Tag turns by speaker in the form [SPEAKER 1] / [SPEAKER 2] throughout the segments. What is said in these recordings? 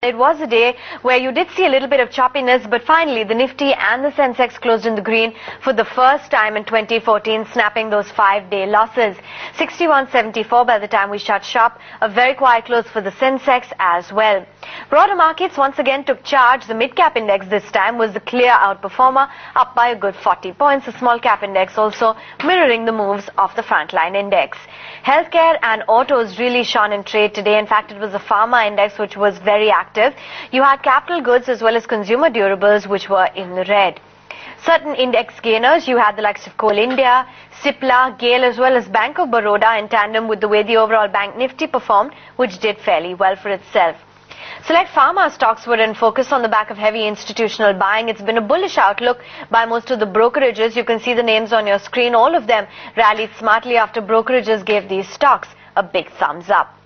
[SPEAKER 1] It was a day where you did see a little bit of choppiness, but finally the Nifty and the Sensex closed in the green for the first time in 2014, snapping those 5-day losses. 61.74 by the time we shut shop. A very quiet close for the Sensex as well. Broader markets once again took charge. The mid-cap index this time was the clear outperformer, up by a good 40 points. The small-cap index also mirroring the moves of the frontline index. Healthcare and autos really shone in trade today. In fact, it was the pharma index which was very active. You had capital goods as well as consumer durables which were in the red. Certain index gainers, you had the likes of Coal India, Cipla, GAIL as well as Bank of Baroda in tandem with the way the overall Bank Nifty performed, which did fairly well for itself. Select pharma stocks were in focus on the back of heavy institutional buying. It's been a bullish outlook by most of the brokerages. You can see the names on your screen. All of them rallied smartly after brokerages gave these stocks a big thumbs up.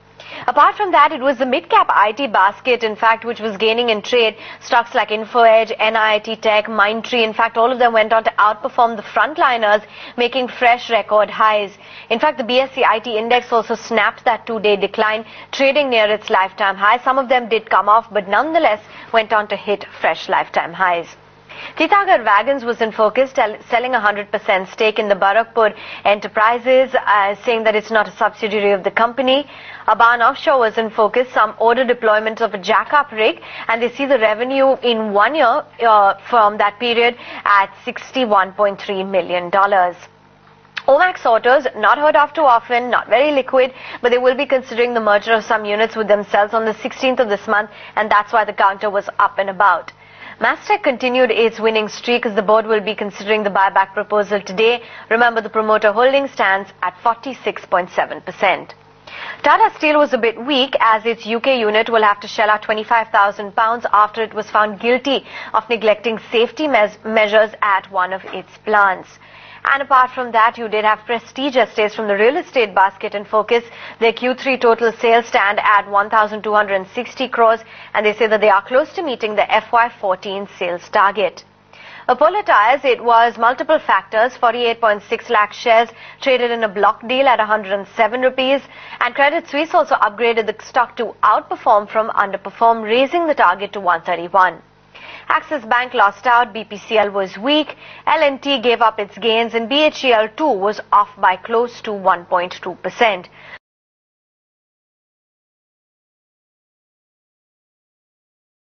[SPEAKER 1] Apart from that, it was the mid-cap IT basket, in fact, which was gaining in trade. Stocks like InfoEdge, NIIT Tech, Mindtree, in fact, all of them went on to outperform the frontliners, making fresh record highs. In fact, the BSE IT index also snapped that 2-day decline, trading near its lifetime high. Some of them did come off, but nonetheless went on to hit fresh lifetime highs. Titagarh Wagons was in focus, selling 100% stake in the Barakpur Enterprises, saying that it's not a subsidiary of the company. Aban Offshore was in focus, some order deployment of a jack-up rig, and they see the revenue in 1 year from that period at $61.3 million. Omax Autos, not heard of too often, not very liquid, but they will be considering the merger of some units with themselves on the 16th of this month, and that's why the counter was up and about. Mastek continued its winning streak as the board will be considering the buyback proposal today. Remember, the promoter holding stands at 46.7%. Tata Steel was a bit weak as its UK unit will have to shell out £25,000 after it was found guilty of neglecting safety measures at one of its plants. And apart from that, you did have Prestige Estates from the real estate basket in focus. Their Q3 total sales stand at 1,260 crores, and they say that they are close to meeting the FY14 sales target. Apollo Tyres, it was multiple factors. 48.6 lakh shares traded in a block deal at 107 rupees. And Credit Suisse also upgraded the stock to outperform from underperform, raising the target to 131. Axis Bank lost out, BPCL was weak, L&T gave up its gains, and BHEL too was off by close to 1.2%.